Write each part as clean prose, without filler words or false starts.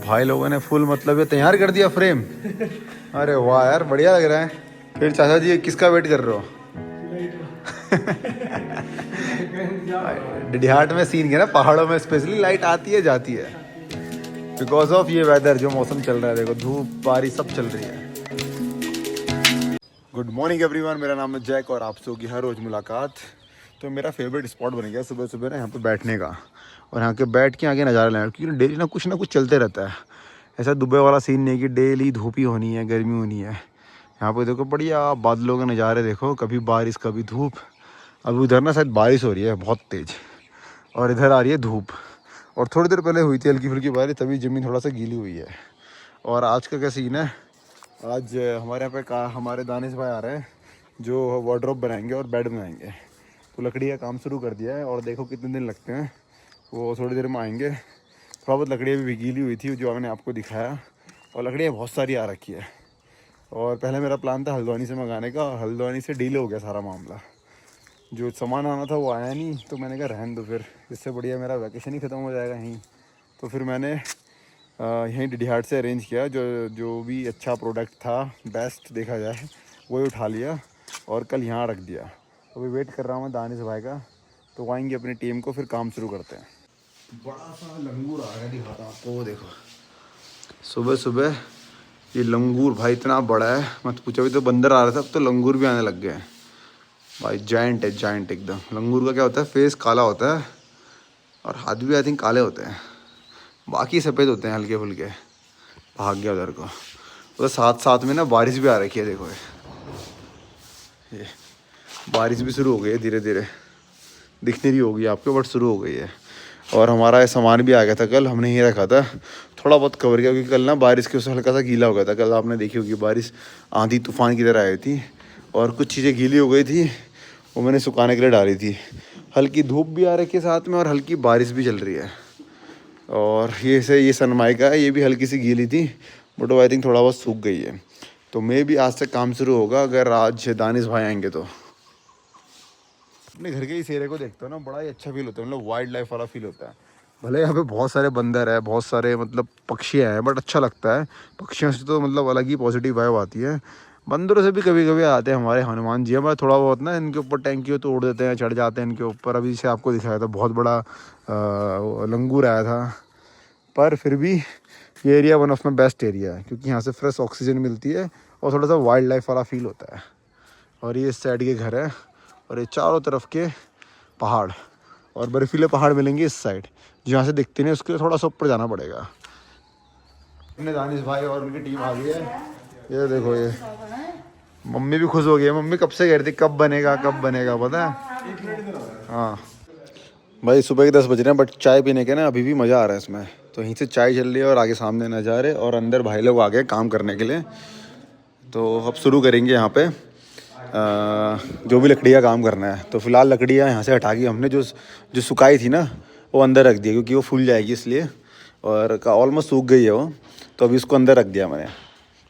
भाई लोगों ने फुल मतलब ये तैयार कर दिया फ्रेम। अरे वाह यार, बढ़िया लग रहा है। फिर चाचा जी किसका वेट कर रहे हो? डिडिहाट में सीन है ना, पहाड़ों में स्पेशली लाइट आती है जाती है बिकॉज ऑफ ये वेदर, जो मौसम चल रहा है। देखो धूप बारिश सब चल रही है। गुड मॉर्निंग एवरीवन, मेरा नाम है जैक और आप सबकी हर रोज़ मुलाकात। तो मेरा फेवरेट स्पॉट बन गया सुबह सुबह ना यहाँ पे बैठने का, और यहाँ के बैठ के आगे नज़ारा लेना, क्योंकि डेली ना कुछ चलते रहता है। ऐसा दुबई वाला सीन नहीं कि डेली धूप ही होनी है, गर्मी होनी है। यहाँ पे देखो बढ़िया बादलों के नज़ारे देखो, कभी बारिश कभी धूप। अभी उधर ना शायद बारिश हो रही है बहुत तेज़, और इधर आ रही है धूप। और थोड़ी देर पहले हुई थी हल्की फुल्की बारिश, तभी ज़मीन थोड़ा सा गीली हुई है। और आज का क्या सीन है, आज हमारे यहाँ पे हमारे दानिश भाई आ रहे हैं जो वार्डरोब बनाएंगे और बेड बनाएंगे। तो लकड़ी का काम शुरू कर दिया है, और देखो कितने दिन लगते हैं। वो थोड़ी देर में आएंगे। थोड़ा बहुत लकड़ियाँ भी गीली हुई थी जो मैंने आपको दिखाया, और लकड़ियाँ बहुत सारी आ रखी है। और पहले मेरा प्लान था हल्द्वानी से मंगाने का, हल्द्वानी से डीले हो गया सारा मामला। जो सामान आना था वो आया नहीं, तो मैंने कहा रहने दो फिर, इससे बढ़िया मेरा वैकेशन ही ख़त्म हो जाएगा यहीं। तो फिर मैंने यहीं डिडिहाट से अरेंज किया, जो भी अच्छा प्रोडक्ट था, बेस्ट देखा जाए, वही उठा लिया और कल यहाँ रख दिया। अभी वेट कर रहा हूँ मैं दानिश भाई का, तो आएंगे अपनी टीम को, फिर काम शुरू करते हैं। बड़ा सा लंगूर आ गया, दिखाता हूँ आपको। वो देखो सुबह सुबह ये लंगूर भाई इतना बड़ा है मत पूछो। अभी तो बंदर आ रहा था, अब तो लंगूर भी आने लग गए हैं भाई। जायंट है, जायंट एकदम। लंगूर का क्या होता है, फेस काला होता है और हाथ भी आई थिंक काले होते हैं, बाकी सफ़ेद होते हैं हल्के फुल्के। भाग गया उधर को। तो साथ साथ में ना बारिश भी आ रखी है, देखो ये बारिश भी शुरू हो गई है धीरे धीरे। दिख नहीं रही होगी आपको बट शुरू हो गई है। और हमारा ये सामान भी आ गया था कल, हमने ही रखा था, थोड़ा बहुत कवर किया, क्योंकि कल ना बारिश के उससे हल्का सा गीला हो गया था। कल आपने देखी होगी बारिश आंधी तूफान की तरह आई थी, और कुछ चीज़ें गीली हो गई थी, वो मैंने सुखाने के लिए डाली थी। हल्की धूप भी आ रखी है साथ में, और हल्की बारिश भी चल रही है। और ये सनमाइका है, ये भी हल्की सी गीली थी, बट वो आई थिंक थोड़ा बहुत सूख गई है। तो मैं भी आज से काम शुरू होगा, अगर आज दानिश भाई आएंगे तो। अपने घर के ही सेरे को देखते हो ना, बड़ा ही अच्छा फील होता है, मतलब वाइल्ड लाइफ वाला फील होता है। भले यहाँ पे बहुत सारे बंदर है, बहुत सारे मतलब पक्षी हैं, बट अच्छा लगता है। पक्षियों से तो मतलब अलग ही पॉजिटिव वाइब आती है। बंदरों से भी कभी कभी आते हैं हमारे हनुमान जी, हमारे थोड़ा बहुत ना इनके ऊपर टैंकी तोड़ देते हैं, चढ़ जाते हैं इनके ऊपर। अभी से आपको दिखाया था बहुत बड़ा लंगूर आया था। पर फिर भी ये area one of my best area है, क्योंकि यहाँ से फ्रेश ऑक्सीजन मिलती है और थोड़ा सा वाइल्ड लाइफ वाला फील होता है। और ये इस साइड के घर है, और ये चारों तरफ के पहाड़, और बर्फीले पहाड़ मिलेंगे इस साइड, जो यहाँ से दिखते नहीं, उसके थोड़ा सा ऊपर जाना पड़ेगा। अपने दानिश भाई और उनकी टीम आ गई है। ये देखो, ये मम्मी भी खुश हो गई है। मम्मी कब से कह रही थी कब बनेगा कब बनेगा, पता है। हाँ भाई, सुबह के 10 बज रहे हैं, बट चाय पीने के ना अभी भी मज़ा आ रहा है इसमें। तो यहीं से चाय चल रही है, और आगे सामने नज़ारे, और अंदर भाई लोग आ गए काम करने के लिए। तो अब शुरू करेंगे यहाँ पे जो भी लकड़ी का काम करना है। तो फिलहाल लकड़ियाँ यहाँ से हटा के हमने जो जो सुखाई थी ना, वो अंदर रख दी, क्योंकि वो फूल जाएगी इसलिए, और ऑलमोस्ट सूख गई है वो। तो अभी इसको अंदर रख दिया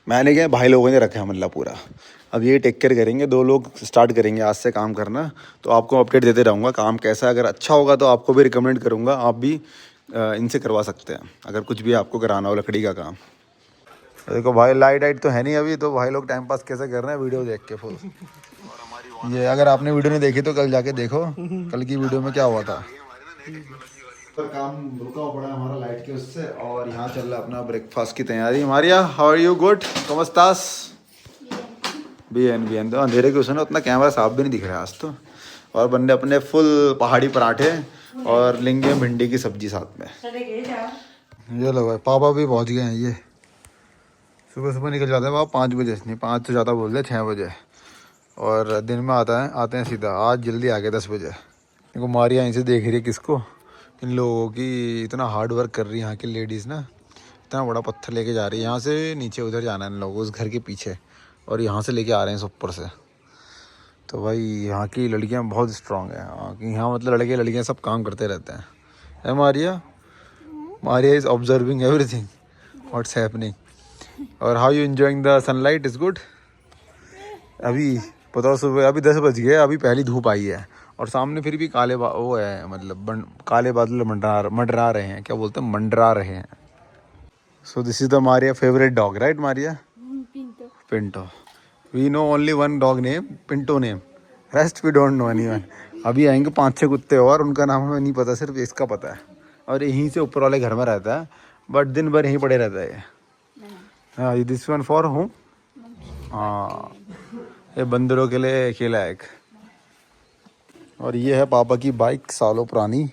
मैंने क्या, भाई लोगों ने रखा है मतलब पूरा। अब ये टेक केयर करेंगे, 2 लोग स्टार्ट करेंगे आज से काम करना। तो आपको अपडेट देते रहूँगा काम कैसा, अगर अच्छा होगा तो आपको भी रिकमेंड करूँगा, आप भी इनसे करवा सकते हैं अगर कुछ भी आपको कराना हो लकड़ी का काम। देखो भाई, लाइट तो है नहीं अभी, तो भाई लोग टाइम पास कैसे कर रहे हैं वीडियो देख के फुल। ये अगर आपने वीडियो नहीं देखी तो कल जाके देखो, कल की वीडियो में क्या हुआ था। पर काम रुका पड़ा हमारा लाइट के उससे, और यहाँ चल रहा है अपना ब्रेकफास्ट की तैयारी। Maria, how are you? Good, कम अस्तास? bien तो अंधेरे के उसमें उतना कैमरा साफ भी नहीं दिख रहा है आज तो। और बनने अपने फुल पहाड़ी पराठे और लेंगे भिंडी की सब्जी साथ में। ये लो भाई, पापा भी पहुँच गए हैं। ये सुबह सुबह निकल जाते हैं पापा 5 बजे, नहीं 5 से ज़्यादा बोल रहे, 6 बजे। और दिन में आते हैं सीधा। आज जल्दी आ गए 10 बजे। इनको मारिया यहीं से देख रही है किसको, इन लोगों की। इतना हार्ड वर्क कर रही है यहाँ की लेडीज़ ना। इतना बड़ा पत्थर लेके जा रही है यहाँ से नीचे, उधर जाना है इन लोगों को, उस घर के पीछे, और यहाँ से लेके आ रहे हैं इस ऊपर से। तो भाई यहाँ की लड़कियाँ बहुत स्ट्रांग हैं। यहाँ मतलब लड़के लड़कियाँ सब काम करते रहते हैं। है Maria? Maria is observing everything what's happening. और how you enjoying the sunlight? Is good. अभी बताओ, सुबह अभी 10 बज गए, अभी पहली धूप आई है, और सामने फिर भी वो है, मतलब काले बादल मंडरा रहे हैं, क्या बोलते हैं, मंडरा रहे हैं। So this is the Maria favorite dog, right, Maria? Pinto. Pinto. We know only one dog name, Pinto name. Rest we don't know anyone. अभी आएंगे 5-6 कुत्ते और उनका नाम हमें नहीं पता, सिर्फ इसका पता है। और यहीं से ऊपर वाले घर में रहता है, बट दिन भर यहीं पड़े रहता है। हाँ, दिस वन फॉर होम। हाँ, ये बंदरों के लिए अकेला है एक। और ये है पापा की बाइक, सालों पुरानी,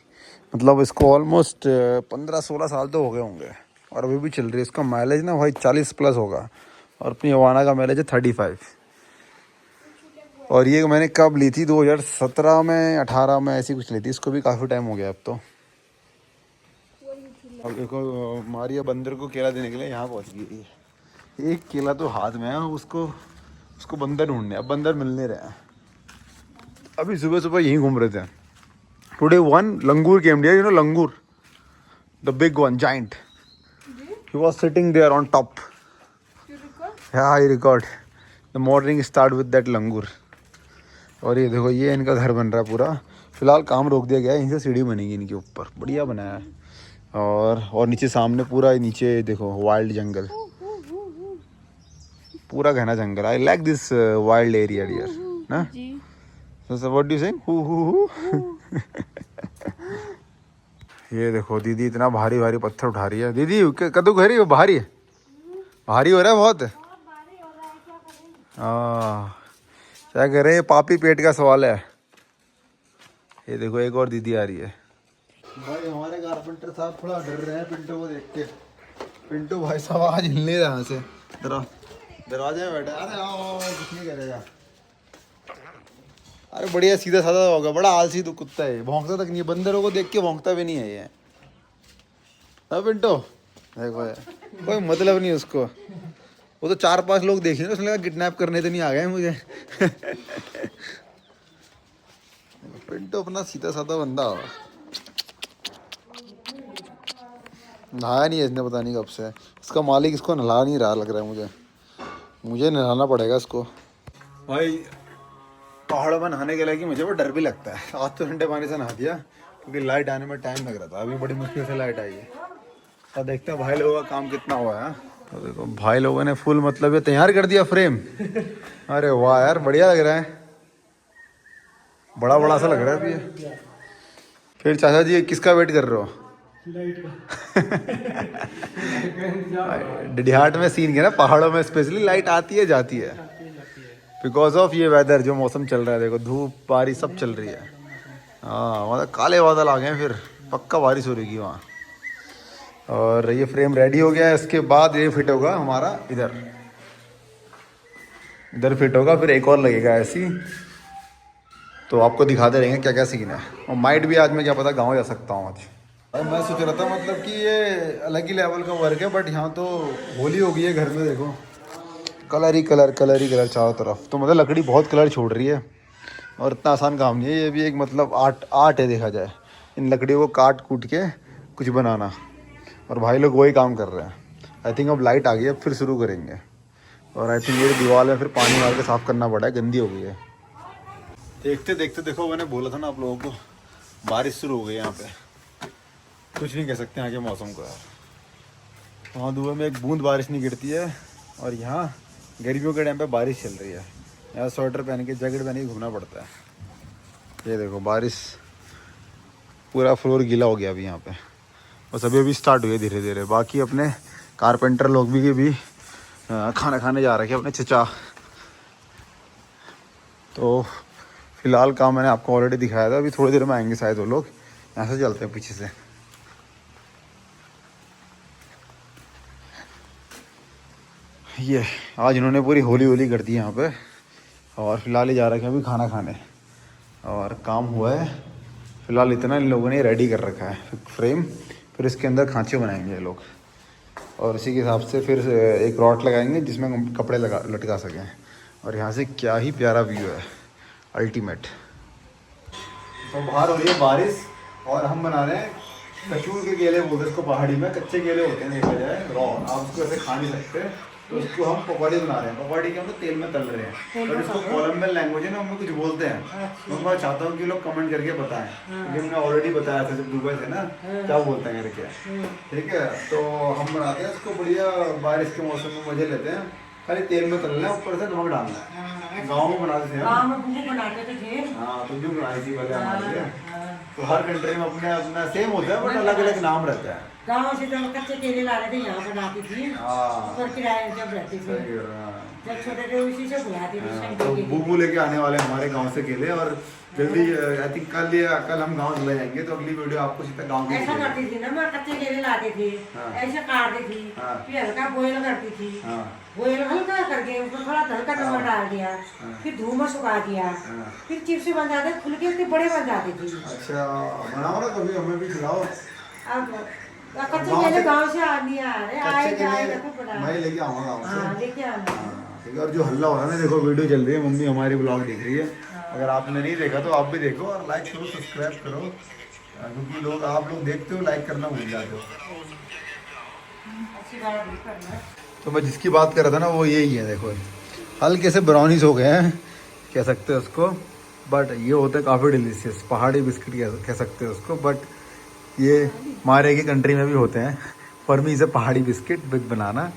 मतलब इसको ऑलमोस्ट 15-16 साल तो हो गए होंगे और अभी भी चल रही है। इसका माइलेज ना भाई 40 प्लस होगा और अपनी हवाना का माइलेज है 35। और ये मैंने कब ली थी, 2017 में 18 में ऐसी कुछ ली थी। इसको भी काफ़ी टाइम हो गया अब तो। अब देखो मारिया बंदर को केला देने के लिए यहाँ पहुँच गई है। एक केला तो हाथ में है, उसको उसको बंदर ढूंढने, अब बंदर मिल नहीं रहे हैं। अभी सुबह सुबह यहीं घूम रहे थे। Today one langur came dear, you know langur, the big one, giant. He was sitting there on top. हाँ, I record the morning start with that langur. और ये देखो, ये इनका घर बन रहा है पूरा। फिलहाल काम रोक दिया गया है, इनसे सीढ़ी बनेगी इनके ऊपर, बढ़िया बनाया है। और नीचे सामने पूरा, नीचे देखो वाइल्ड जंगल, पूरा घना जंगल। I like this wild area dear ना। So what do you saying? हु ये देखो दीदी इतना भारी भारी पत्थर उठा रही है। दीदी कद्दू खा रही है, भारी है, भारी हो रहा है बहुत। क्या कह रहे हैं, पापी पेट का सवाल है। ये देखो एक और दीदी आ रही है। भाई हमारे कारपेंटर साहब थोड़ा डर रहे हैं पिंटू को देख के। पिंटू भाई साहब आज हिल नहीं रहा से, दरवाजे में बैठा। अरे आओ, कुछ नहीं करेगा। अरे बढ़िया सीधा साधा होगा, बड़ा आलसी तो कुत्ता है, भौंकता तक नहीं है। बंदरों को देख के भौंकता भी नहीं है ये। हाँ पिंटो देखो, कोई मतलब नहीं उसको। वो तो 4-5 लोग देखे ना, उसने लगा किडनैप करने तो नहीं आ गए मुझे। पिंटो अपना सीधा साधा बंदा हो। नहाया नहीं है इसने, पता नहीं कब से। इसका मालिक इसको नहला नहीं रहा, लग रहा है मुझे नहलाना पड़ेगा इसको। भाई पहाड़ों में नहाने के लिए मुझे वो डर भी लगता है। आज तो ठंडे पानी से नहा दिया क्योंकि लाइट आने में टाइम लग रहा था। अभी बड़ी मुश्किल से लाइट आई है। और देखते हैं भाई लोगों का काम कितना हुआ है। तो देखो भाई लोगों ने फुल मतलब ये तैयार कर दिया फ्रेम। अरे वाह यार, बढ़िया लग रहा है, बड़ा बड़ा सा लग रहा है अभी। फिर चाचा जी किसका वेट कर रहे हो? डिहाट में सीन है ना, पहाड़ों में स्पेशली लाइट आती है जाती है बिकॉज ऑफ ये वेदर, जो मौसम चल रहा है। देखो धूप बारिश सब चल रही है। हाँ मतलब काले बादल आ गए, फिर पक्का बारिश हो रही वहाँ। और ये फ्रेम रेडी हो गया है। इसके बाद ये फिट होगा हमारा इधर फिट होगा, फिर एक और लगेगा ऐसी। तो आपको दिखाते रहेंगे क्या क्या सीन है। और माइट भी आज मैं क्या पता गाँव जा सकता हूँ आज। मैं सोच रहा था मतलब कि ये अलग ही लेवल का वर्क है, बट यहाँ तो होली हो गई है घर में। देखो कलर ही कलर चारों तरफ। तो मतलब लकड़ी बहुत कलर छोड़ रही है और इतना आसान काम नहीं है। ये भी एक मतलब आर्ट है देखा जाए, इन लकड़ियों को काट कूट के कुछ बनाना। और भाई लोग वही काम कर रहे हैं। आई थिंक अब लाइट आ गई है, अब फिर शुरू करेंगे। और आई थिंक ये दीवार में फिर पानी मार के साफ़ करना पड़ा है, गंदी हो गई है। देखते देखते देखो, मैंने बोला था ना आप लोगों को, बारिश शुरू हो गई यहाँ पे। कुछ नहीं कह सकते यहाँ के मौसम को यार। वहाँ दुबई में एक बूंद बारिश नहीं गिरती है और यहाँ गर्मियों के टाइम पे बारिश चल रही है। यहाँ स्वेटर पहन के, जैकेट पहन के घूमना पड़ता है। ये देखो बारिश, पूरा फ्लोर गीला हो गया अभी यहाँ पे। बस अभी स्टार्ट हुई है धीरे धीरे। बाकी अपने कारपेंटर लोग भी खाना खाने जा रहे हैं अपने चचा। तो फिलहाल काम मैंने आपको ऑलरेडी दिखाया था। अभी थोड़ी देर में आएंगे शायद वो लोग। यहाँ से चलते हैं पीछे से। ये आज इन्होंने पूरी होली कर दी यहाँ पे। और फिलहाल ही जा रखे हैं अभी खाना खाने। और काम हुआ है फिलहाल इतना, इन लोगों ने रेडी कर रखा है फ्रेम। फिर इसके अंदर खांचे बनाएंगे ये लोग और इसी के हिसाब से फिर एक रॉड लगाएंगे जिसमें हम कपड़े लटका सकें। और यहाँ से क्या ही प्यारा व्यू है, अल्टीमेट। तो बाहर हो रही है बारिश और हम बना रहे हैं कचूर के केले बोलते हैं इसको पहाड़ी में, कच्चे केले होते हैं देखा जाए रॉ, आप उसको ऐसे खा नहीं सकते। तो उसको हम पकौड़ी बना रहे हैं, पकौड़ी के हम तो तेल में तल रहे हैं, और इसको कोलंबियन लैंग्वेज है ना उनमें कुछ बोलते हैं। मैं चाहता हूँ कि लोग कमेंट करके बताएं, क्योंकि हमने ऑलरेडी बताया था जब दुबई से ना क्या बोलते हैं करके, ठीक है। तो हम बनाते हैं इसको बढ़िया, बारिश के मौसम में मजे लेते हैं, खाली तेल में तलना है, ऊपर से नमक डालना है। गाँव में बनाते थे हम, हाँ तुम जो बनाई थी पहले हमारे लिए। तो हर कंट्री में अपने अपना सेम होता है बट अलग अलग नाम रहता है। गाँव से तो कच्चे केले ला रहे थे, यहाँ बनाती थी और किराए में जब रहती थी, जब छोटे थे उसी से बुलाती थी। तो बूबू लेके आने वाले हमारे गांव से केले, और जल्दी आई थिंक कल हम गांव चले जाएंगे, तो अगली वीडियो आपको सीधा गांव की ऐसा करती थी ना, मैं कच्चे केले लाती थी, ऐसे काटती थी, फिर हल्का बॉयल करती थी, बॉयल हल्का करके उसमें थोड़ा हल्का नमक डाल दिया, फिर धूप में सुखा दिया, फिर चिप्स बन जाते, खुल के इतने बड़े बन जाते थे। अच्छा बनाओ ना कभी, हमें भी खिलाओ। अब कच्चे केले गाँव से आदमी आ रहे, आए मैं लेके आऊँगा गाँव से, लेके आना। ठीक है। और जो हल्ला हो रहा है ना, देखो वीडियो चल रही है, मम्मी हमारी ब्लॉग देख रही है, अगर आपने नहीं देखा तो आप भी देखो और लाइक करो, सब्सक्राइब करो, क्योंकि लोग आप लोग देखते हो लाइक करना भूल जाते हो। तो मैं जिसकी बात कर रहा था ना वो यही है, देखो हल्के से ब्राउनीज हो गए हैं कह सकते हैं उसको, बट ये होता है काफ़ी डिलीशियस, पहाड़ी बिस्किट कह सकते हैं उसको, बट ये हमारे की कंट्री में भी होते हैं, पर मी इसे पहाड़ी बिस्किट विद बनाना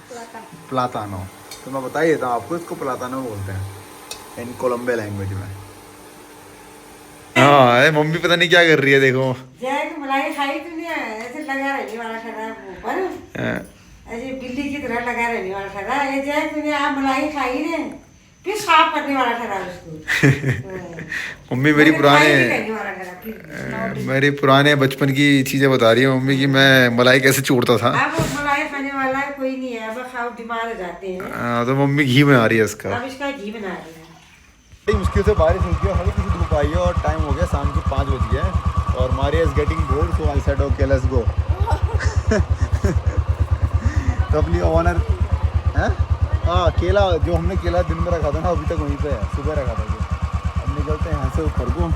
प्लातानो। तो मैं बता ही देता हूँ आपको, इसको प्लातानो बोलते हैं इन कोलंबिया लैंग्वेज में। हाँ मम्मी पता नहीं क्या कर रही है, देखो मलाई खाई तुमने, ऐसे लगा रहने वाला था ऊपर, ऐसे बिल्ली की तरह लगा रहने वाला था ये, जय तुमने आप मलाई खाई ने, फिर साफ करने वाला था उसको। मम्मी मेरी पुराने बचपन की चीजें बता रही है मम्मी की, मैं मलाई कैसे चूरता था। अब मलाई खाने वाला कोई नहीं है, अब खाओ बीमार हो जाते हैं। तो मम्मी घी बना रही है इसका, अब इसका घी बना रही है। बड़ी मुश्किल से बारिश होती है, हल्की सी धूप आई है और टाइम हो गया शाम के 5 बज गए, और Maria is getting bored, so I said okay let's go. तो अपनी ओनर है, हाँ केला जो हमने केला दिन में रखा था ना, अभी तक वहीं पे है, सुबह रखा था जो। अब निकलते हैं यहाँ से ऊपर को,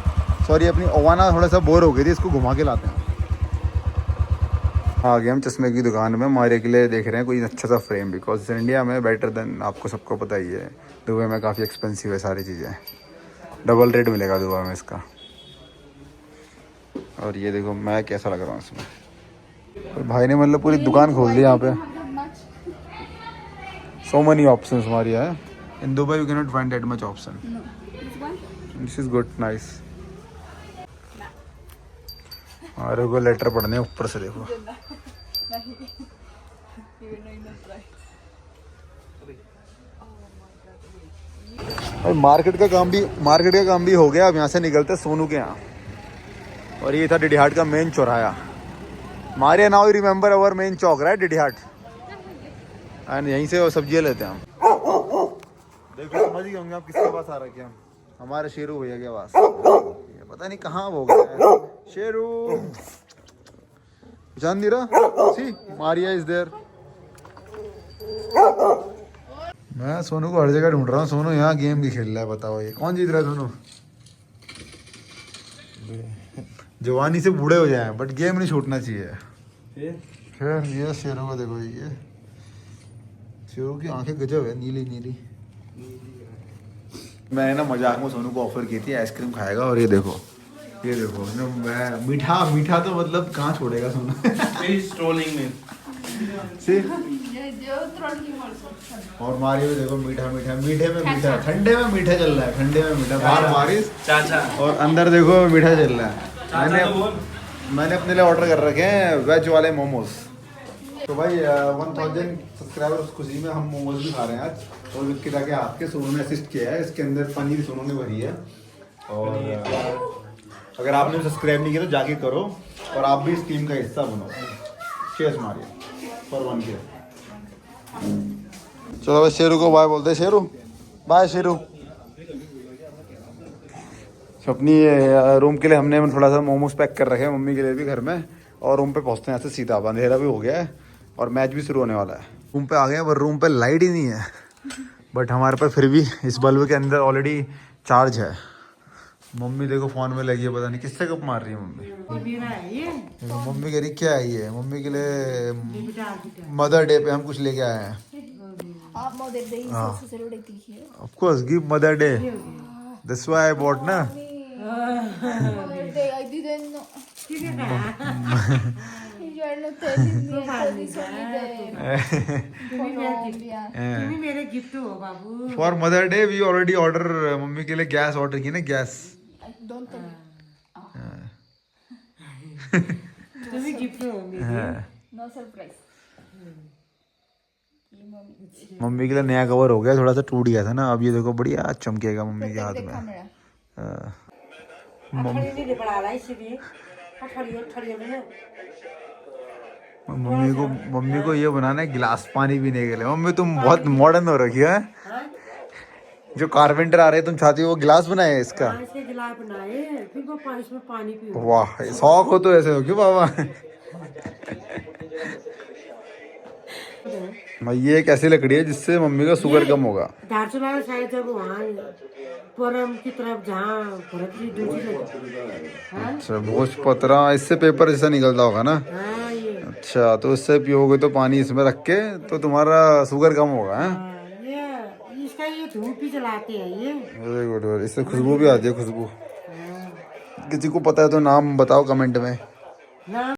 सॉरी अपनी ओवाना थोड़ा सा बोर हो गई थी, इसको घुमा के लाते हैं। आ गए हम चश्मे की दुकान में, हमारे के लिए देख रहे हैं कोई अच्छा सा फ्रेम, बिकॉज इंडिया में बेटर देन, आपको सबको पता ही है दुबई में काफ़ी एक्सपेंसिव है सारी चीज़ें, डबल रेट मिलेगा दुबई में इसका। और ये देखो मैं कैसा लग रहा हूँ इसमें, और भाई ने मतलब पूरी दुकान खोल दी यहाँ पे, so many options हमारी है। In Dubai you cannot find that much option. No. This one? This is good, nice. हमारे को लेटर पढ़ने ऊपर से देखो। और मार्केट का काम भी हो गया, अब यहाँ से निकलते सोनू के यहाँ, और ये था डिडीहाट का मेन चौराहा। Maria now remember our main chowk right, Didihat, and यहीं से सब्जियाँ लेते हैं हम। देखो समझ गए होंगे आप किसके पास आ रखे हैं, हमारे शेरू भैया के पास। पता नहीं कहाँ हो गया शेरू, पहचान नहीं रहा, सी मारिया इज देयर। मैं सोनू को हर जगह ढूंढ रहा हूँ, सोनू यहाँ गेम भी खेल रहा है, बताओ ये कौन जीत रहा है सोनू। जवानी से बूढ़े हो जाए बट गेम नहीं छूटना चाहिए। फिर ये शेरू को देखो, ये शेरू की आंखें गजब है, नीली नीली। मैंने ना मजाक में सोनू को ऑफर की थी आइसक्रीम खाएगा, और ये देखो ना, मैं मीठा तो मतलब कहाँ छोड़ेगा सोनू। और मारियो देखो मीठे में मीठा, ठंडे में मीठा चल रहा है, ठंडे में मीठा, बाहर बारिश और अंदर देखो मीठा चल रहा है। मैंने अपने लिए ऑर्डर कर रखे हैं वेज वाले मोमोज। तो भाई 1000 सब्सक्राइबर्स खुशी में हम मोमोज भी खा रहे हैं आज, और विक्की के हाथ के सोनू ने असिस्ट किया है, इसके अंदर पनीर सोनू ने भरी है। और अगर आपने सब्सक्राइब नहीं किया तो जाके करो, और आप भी इस टीम का हिस्सा बनो। चीयर्स मारिए फॉर 1 के। चलो भाई शेरू को बाय बोलते हैं, शेरू बाय शेरू। अपनी रूम के लिए हमने थोड़ा सा मोमोज पैक कर रखे हैं, मम्मी के लिए भी घर में, और रूम पे पहुंचते हैं यहाँ से सीधा, अंधेरा भी हो गया है और मैच भी शुरू होने वाला है। रूम पे आ गए पर रूम पे लाइट ही नहीं है, बट हमारे पास फिर भी इस बल्ब के अंदर ऑलरेडी चार्ज है, मम्मी देखो फोन में लगी है, पता नहीं किससे कप मार रही है मम्मी। ये मेरा है ये देखो मम्मी कह रही क्या है ये, मम्मी के लिए बेटा बेटा मदर डे पे हम कुछ लेके आए हैं। आप मदर डे से सेलिब्रेट कीजिए। Of course give mother day, that's why I bought ना। Mother day I didn't know. ठीक है क्या You are not telling me. I told you only तुम ही मेरे गिफ्ट हो बाबू। For mother day we already order, मम्मी के लिए गैस ऑर्डर की ना, गैस। don't tell me. तुम ही गिफ्ट हो मेरे। No surprise. मम्मी के लिए नया कवर हो गया, थोड़ा सा टूट गया था ना, अब ये देखो बढ़िया चमकेगा मम्मी के हाथ Protect the में। camera. अठड़ी नहीं पड़ा रहा इसलिए अठड़ी में मम्मी को ये बनाना है गिलास पानी पीने के लिए। मम्मी तुम बहुत मॉडर्न हो रखी है। जो कारपेंटर आ रहे हैं तुम चाहती हो वो गिलास बनाए इसका। ऐसे गिलास बनाए फिर वो इसमें पानी पियो। वाह शौक हो तो ऐसे हो क्यों बाबा। ये एक ऐसी लकड़ी है जिससे मम्मी का शुगर कम होगा। धारचूला शायद जब वहाँ परम की तरफ जहाँ भरत की दूसरी लगी। अच्छा भोजपत्रा, इससे पेपर जैसा निकलता होगा ना। हाँ ये अच्छा तो इससे पियोगे तो पानी इसमें रख के तो तुम्हारा शुगर कम होगा। हैं ये इसका ये धूप भी जलाते हैं ये। वेरी गुड, इससे खुशबू भी आती है। खुशबू किसी को पता है तो नाम बताओ कमेंट में। नाम